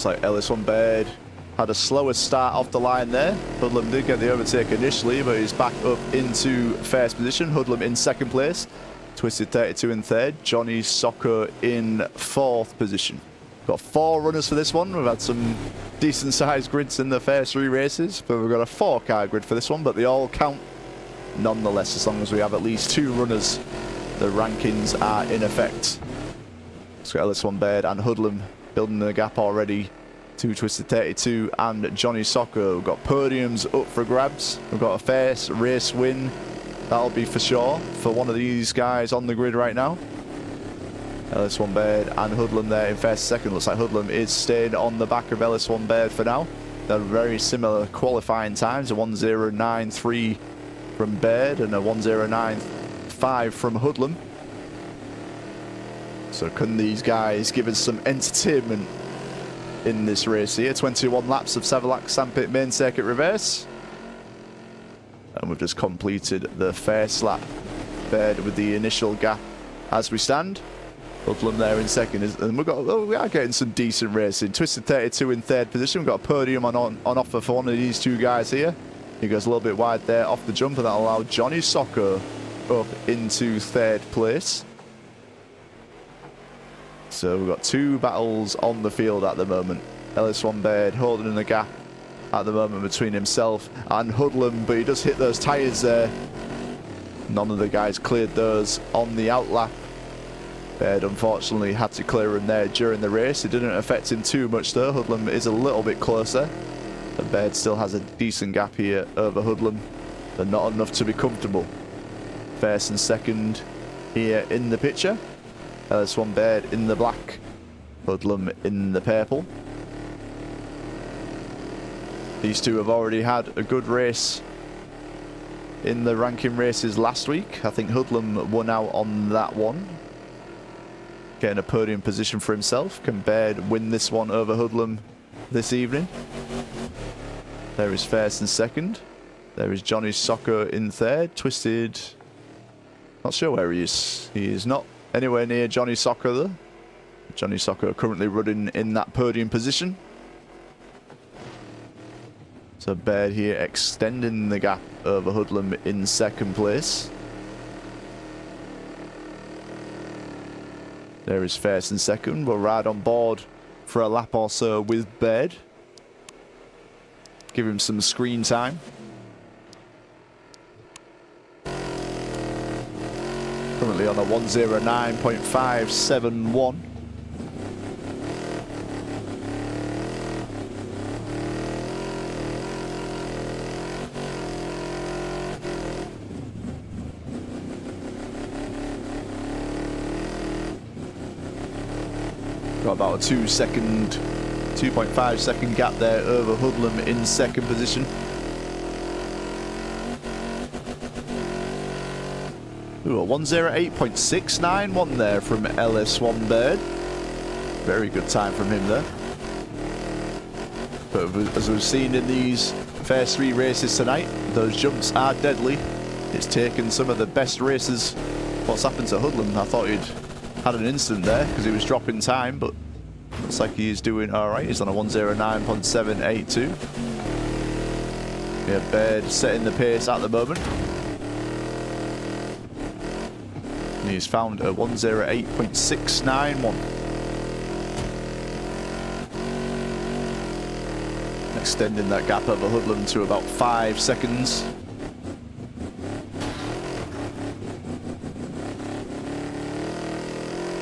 Looks like Ellis Baird had a slower start off the line there. Hoodlum did get the overtake initially, but he's back up into first position. Hoodlum in second place. Twisted 32 in third. Johnny Soccer in fourth position. Got 4 runners for this one. We've had some decent sized grids in the first 3 races, but we've got a 4-car grid for this one, but they all count nonetheless as long as we have at least 2 runners. The rankings are in effect. It's got Ellis Baird and Hoodlum building the gap already to Twisted 32 and Johnny Soccer. We've got podiums up for grabs. We've got a first race win. That'll be for sure for one of these guys on the grid right now. Ellis Baird and Hoodlum there in first, second. Looks like Hoodlum is staying on the back of Ellis Baird for now. They're very similar qualifying times, a 1:09.3 from Baird and a 1:09.5 from Hoodlum. So can these guys give us some entertainment in this race here? 21 laps of Savalax Sandpit main circuit reverse. And we've just completed the first lap. Baird with the initial gap as we stand. Hoodlum there in second. And we are getting some decent racing. Twisted 32 in third position. We've got a podium on offer for one of these 2 guys here. He goes a little bit wide there off the jump, and that'll allow Johnny Soccer up into third place. So we've got 2 battles on the field at the moment. Ellis Baird holding in the gap at the moment between himself and Hoodlum, but he does hit those tyres there. None of the guys cleared those on the outlap. Baird unfortunately had to clear him there during the race. It didn't affect him too much though. Hoodlum is a little bit closer. But Baird still has a decent gap here over Hoodlum, but not enough to be comfortable. First and second here in the picture. Ellis Baird in the black, Hoodlum in the purple. These 2 have already had a good race in the ranking races last week. I think Hoodlum won out on that one, getting a podium position for himself. Can Baird win this one over Hoodlum this evening? There is first and second. There is Johnny Soccer in third. Twisted, not sure where he is. He is not anywhere near Johnny Soccer though. Johnny Soccer currently running in that podium position. So Baird here extending the gap over Hoodlum in second place. There is first and second. We'll ride on board for a lap or so with Baird. Give him some screen time. Currently on a 1:09.571. Got about a 2.5 second gap there over Hoodlum in second position. Ooh, a 1:08.691 there from Ellis Baird. Very good time from him there. But as we've seen in these first 3 races tonight, those jumps are deadly. It's taken some of the best races. What's happened to Hoodlum? I thought he'd had an incident there because he was dropping time, but looks like he is doing alright. He's on a 1:09.782. Yeah, Baird setting the pace at the moment. And he's found a 1:08.691. Extending that gap over Hoodlum to about 5 seconds.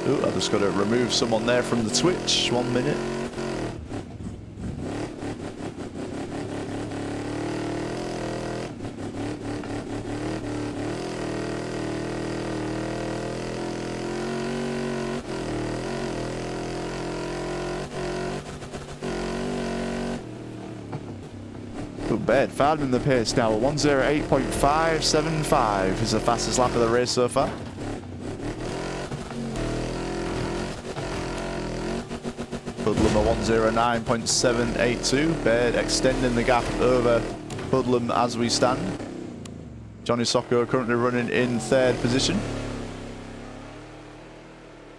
Ooh, I've just got to remove someone there from the Twitch. 1 minute. Baird finding the pace now. 1:08.575 is the fastest lap of the race so far. Hoodlum a 1:09.782. Baird extending the gap over Hoodlum as we stand. Johnny Soccer currently running in third position.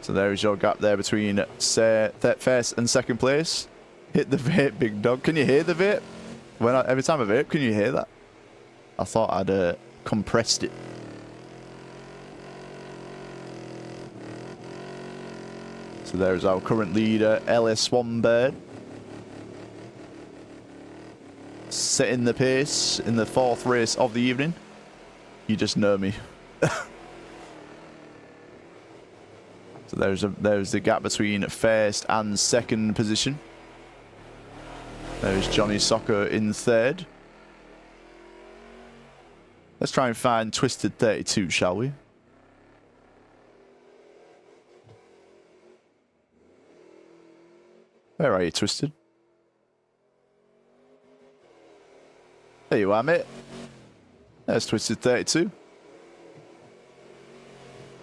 So there is your gap there between first and second place. Hit the vape, big dog. Can you hear the vape? Every time I vape, can you hear that? I thought I'd compressed it. So there's our current leader, LS1 Bird. Setting the pace in the 4th race of the evening. You just know me. So there's the gap between 1st and 2nd position. There's Johnny Soccer in 3rd. Let's try and find Twisted 32, shall we? Where are you, Twisted? There you are, mate. There's Twisted 32.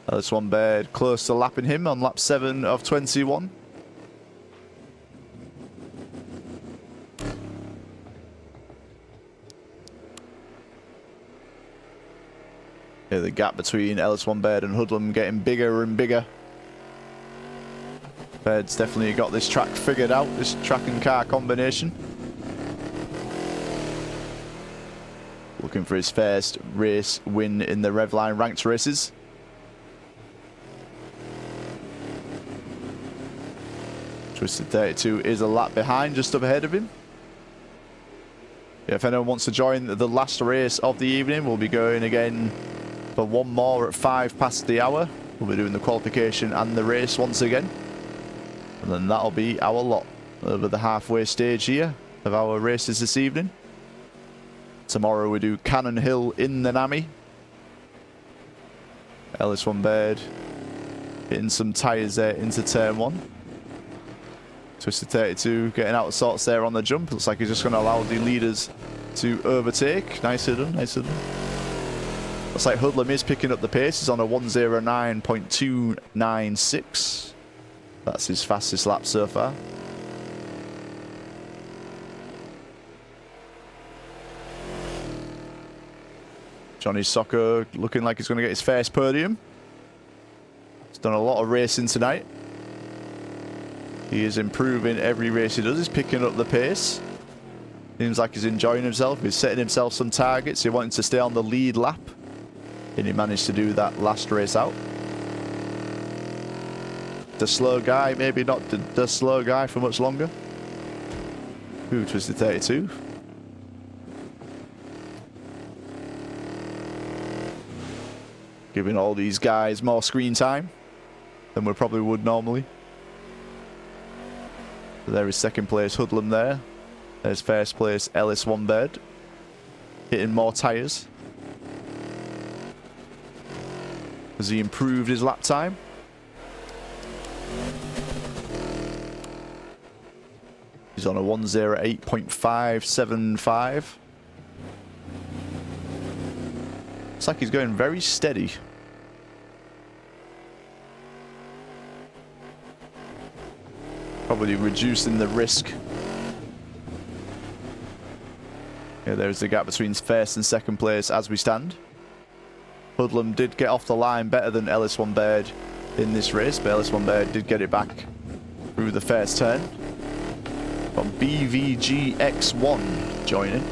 This one Bird close to lapping him on lap 7 of 21. Yeah, the gap between LS1 Bird and Hoodlum getting bigger and bigger. Bird's definitely got this track figured out, this track and car combination. Looking for his first race win in the Revline ranked races. Twisted 32 is a lap behind, just up ahead of him. Yeah, if anyone wants to join the last race of the evening, we'll be going again for one more at 5 past the hour. We'll be doing the qualification and the race once again. And then that'll be our lot over the halfway stage here of our races this evening. Tomorrow we do Cannon Hill in the Nami. LS1 Bird hitting some tyres there into turn 1. Twisted 32 getting out of sorts there on the jump. Looks like he's just going to allow the leaders to overtake. Nicely done, nicely done. Looks like Hoodlum is picking up the pace. He's on a 109.296. That's his fastest lap so far. Johnny Soccer looking like he's going to get his first podium. He's done a lot of racing tonight. He is improving every race he does. He's picking up the pace. Seems like he's enjoying himself. He's setting himself some targets. He wanted to stay on the lead lap. And he managed to do that last race out. The slow guy, maybe not the slow guy for much longer. Ooh, Twisted 32. Giving all these guys more screen time than we probably would normally. So there is 2nd place Hoodlum there. There's 1st place LS1 Bird. Hitting more tyres. Has he improved his lap time? He's on a 108.575. Looks like he's going very steady. Probably reducing the risk. Yeah, there's the gap between 1st and 2nd place as we stand. Hoodlum did get off the line better than LS1 Bird in this race, but LS1 Bird did get it back through the first turn. From BVGX1 joining.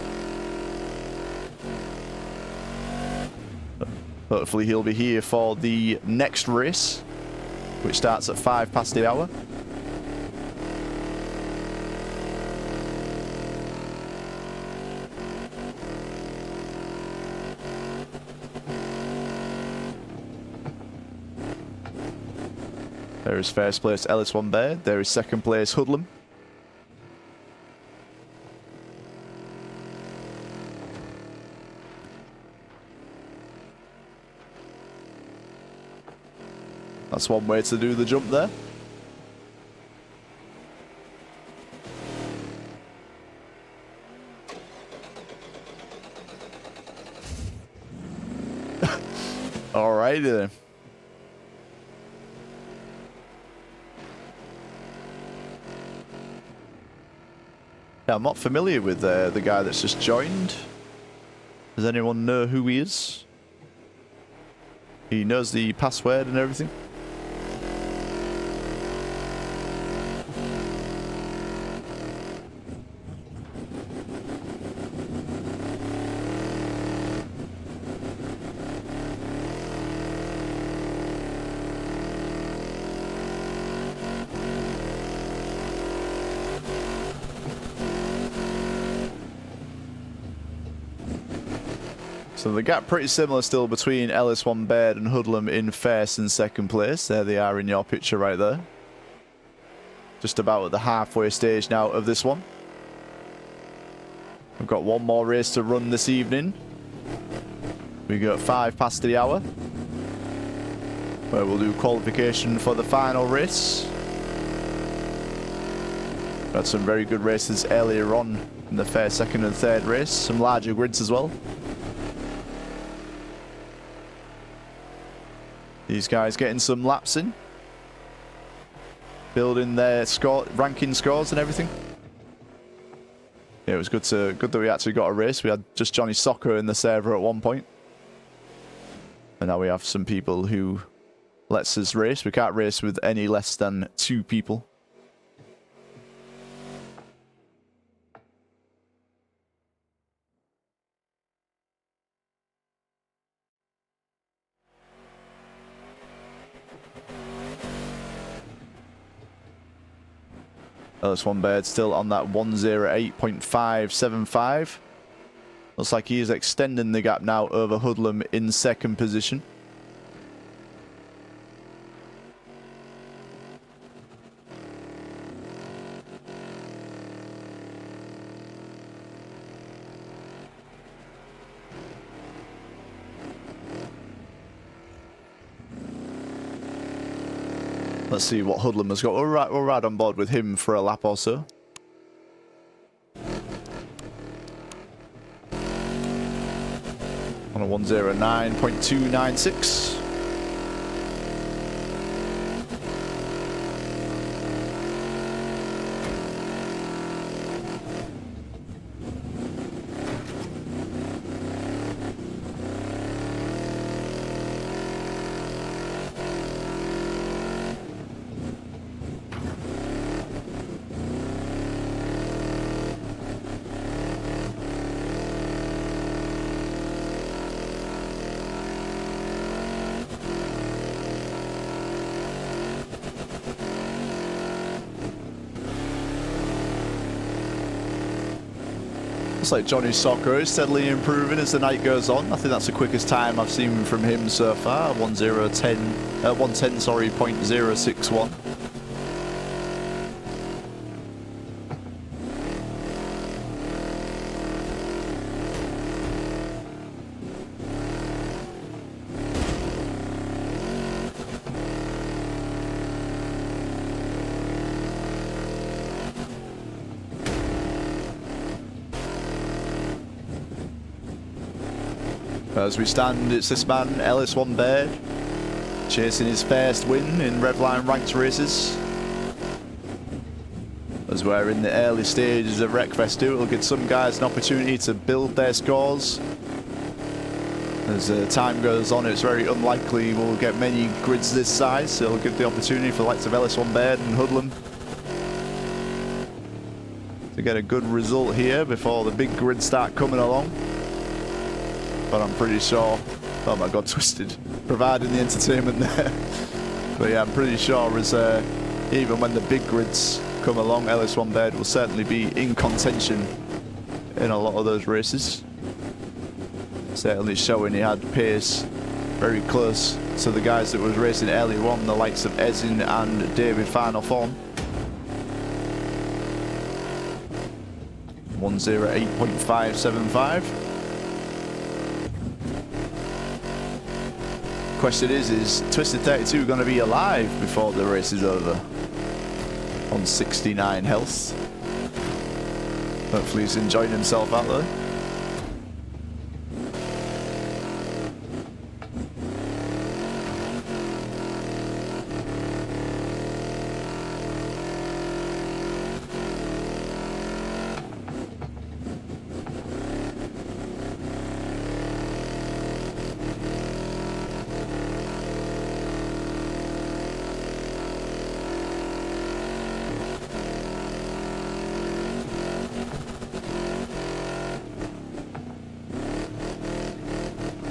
Hopefully he'll be here for the next race, which starts at 5 past the hour. There is 1st place LS1 Bird. There is 2nd place Hoodlum. That's one way to do the jump there. Alrighty then. Yeah, I'm not familiar with the guy that's just joined. Does anyone know who he is? He knows the password and everything. So the gap pretty similar still between LS1 Baird and Hoodlum in first and second place. There they are in your picture right there. Just about at the halfway stage now of this one. We've got one more race to run this evening. We got 5 past the hour, where we'll do qualification for the final race. Got some very good races earlier on in the first, second and third race. Some larger grids as well. These guys getting some laps in. Building their ranking scores and everything. Yeah, it was good that we actually got a race. We had just Johnny Soccer in the server at one point. And now we have some people who lets us race. We can't race with any less than 2 people. LS1 Baird still on that 108.575. Looks like he is extending the gap now over Hoodlum in second position. Let's see what Hoodlum has got. We're right on board with him for a lap or so. On a 109.296. Looks like Johnny Soccer is steadily improving as the night goes on. I think that's the quickest time I've seen from him so far. 110, sorry, .061. As we stand, it's this man, LS1 Baird, chasing his first win in Revline ranked races. As we're in the early stages of Wreckfest 2, it'll give some guys an opportunity to build their scores. As time goes on, it's very unlikely we'll get many grids this size, so it'll give the opportunity for the likes of LS1 Baird and Hoodlum to get a good result here before the big grids start coming along. But I'm pretty sure, oh my god, twisted, providing the entertainment there. But yeah, I'm pretty sure as even when the big grids come along, LS1 Baird will certainly be in contention in a lot of those races. Certainly showing he had pace very close to the guys that was racing earlier on, the likes of Ezin and David Final Form. 108.575. Question is Twisted 32 going to be alive before the race is over? On 69 health. Hopefully he's enjoying himself out there.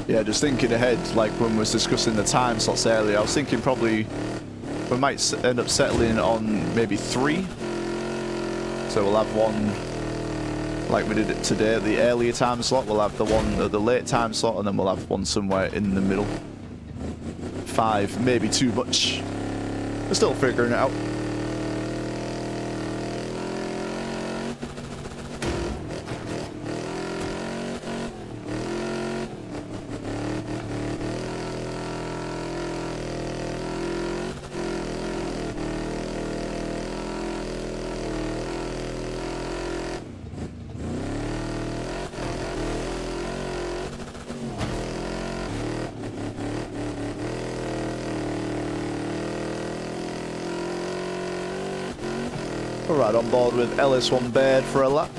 Yeah, just thinking ahead, like when we was discussing the time slots earlier, I was thinking probably we might end up settling on maybe 3. So we'll have one like we did it today. The earlier time slot, we'll have the one at the late time slot, and then we'll have one somewhere in the middle. 5, maybe too much. We're still figuring it out. We're right on board with LS1 Baird for a lap.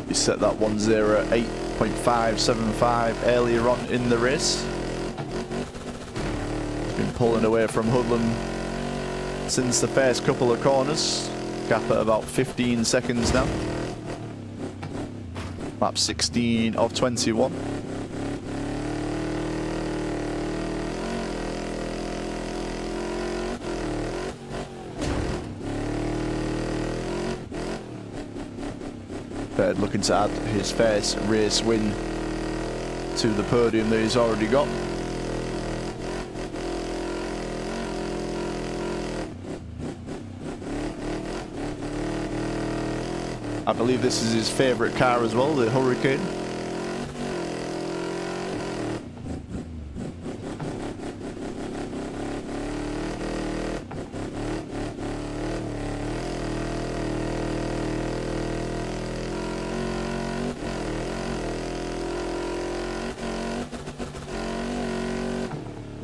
He set that 1:08.575 earlier on in the race. He's been pulling away from Hoodlum since the first couple of corners. Gap at about 15 seconds now. Lap 16 of 21. Baird looking to add his first race win to the podium that he's already got. I believe this is his favourite car as well, the Hurricane.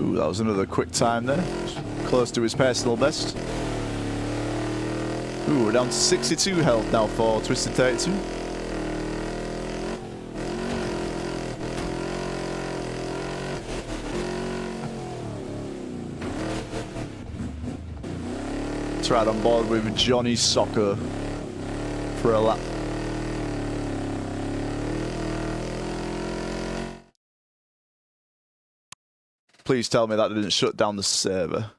Ooh, that was another quick time there. Close to his personal best. Ooh, we're down to 62 health now for Twisted 32. Let's ride on board with Johnny Soccer for a lap. Please tell me that didn't shut down the server.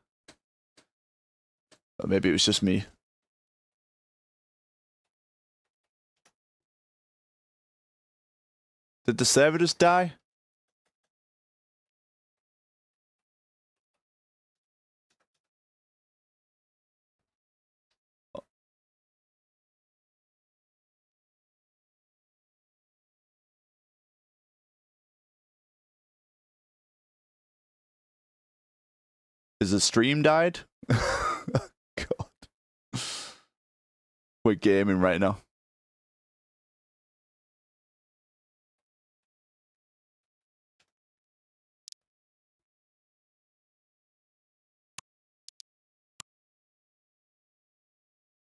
Or maybe it was just me. Did the server just die? Is the stream died? God. We're gaming right now.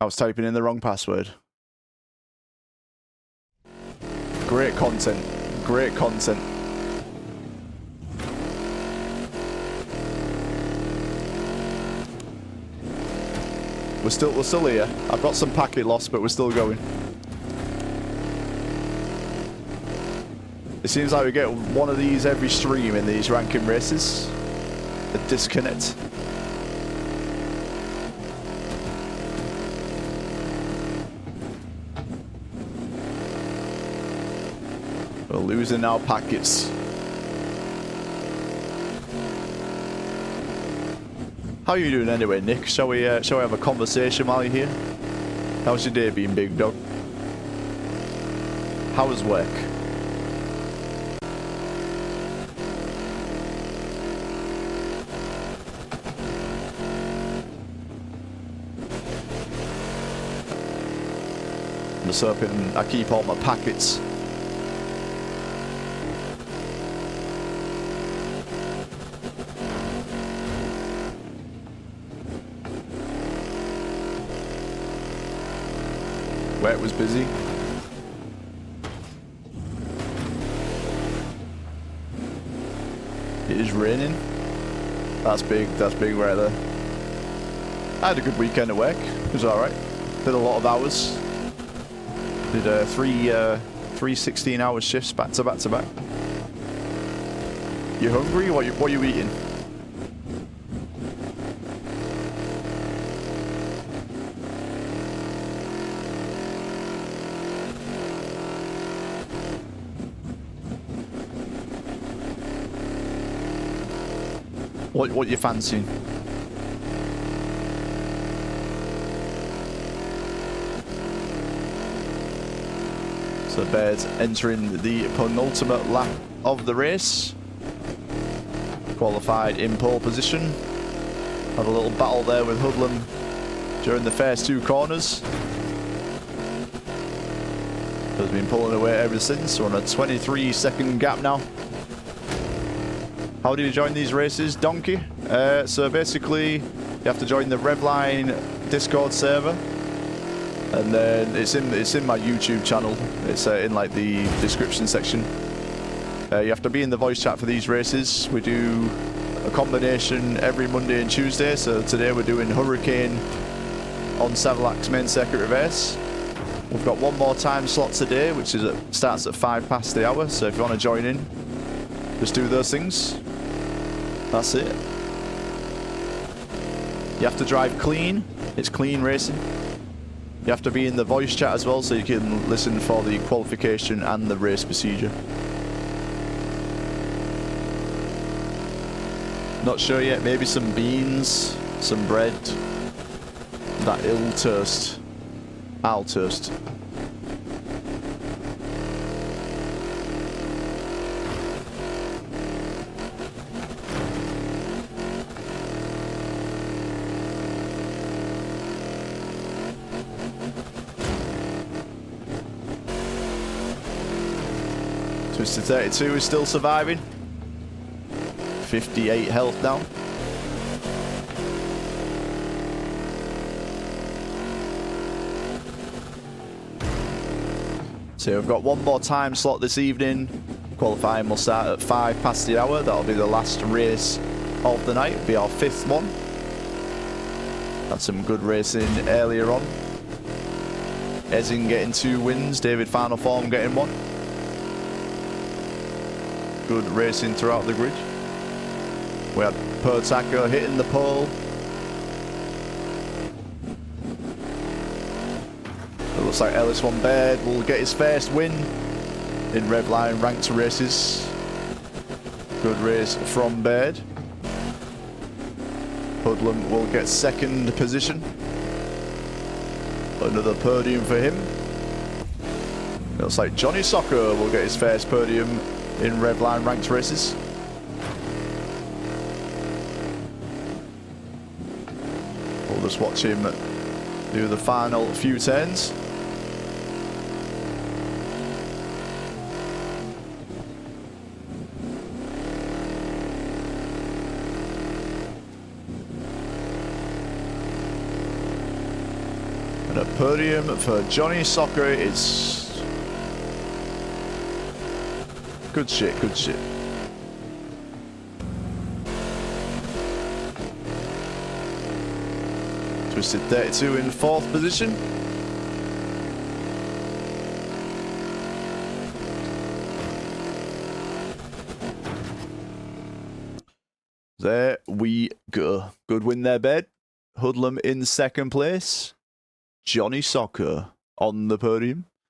I was typing in the wrong password. Great content. Great content. We're still here. I've got some packet loss, but we're still going. It seems like we get one of these every stream in these ranking races. A disconnect. We're losing our packets. How are you doing anyway, Nick? Shall we have a conversation while you're here? How's your day been, big dog? How was work? I'm just hoping I keep all my packets. Where it was busy. It is raining. That's big right there. I had a good weekend at work. It was alright. Did a lot of hours. Did three 16-hour shifts back to back to back. You hungry? What are you eating? What you fancying? So Baird's entering the penultimate lap of the race. Qualified in pole position. Had a little battle there with Hoodlum during the first two corners. Has been pulling away ever since. We're on a 23-second gap now. How do you join these races, Donkey? So basically, you have to join the Revline Discord server. And then it's in my YouTube channel. It's in like the description section. You have to be in the voice chat for these races. We do a combination every Monday and Tuesday. So today we're doing Hurricane on Savlak's main circuit reverse. We've got one more time slot today, which is starts at 5 past the hour. So if you want to join in, just do those things. That's it. You have to drive clean. It's clean racing. You have to be in the voice chat as well, so you can listen for the qualification and the race procedure. Not sure yet. Maybe some beans, some bread. That ill toast. I'll toast. Twisted 32 is still surviving. 58 health now. So we've got one more time slot this evening. Qualifying will start at 5 past the hour. That'll be the last race of the night. It'll be our 5th one. Had some good racing earlier on. Ezin getting 2 wins. David Final Form getting 1. Good racing throughout the grid. We had Pertacker hitting the pole. It looks like Ellis Van Baird will get his first win in Revline ranked races. Good race from Baird. Hoodlum will get 2nd position. Another podium for him. It looks like Johnny Soccer will get his first podium in Revline ranked races. We'll just watch him do the final few turns. And a podium for Johnny Soccer is good shit, good shit. Twisted 32 in 4th position. There we go. Good win there, Baird. Hoodlum in 2nd place. Johnny Soccer on the podium.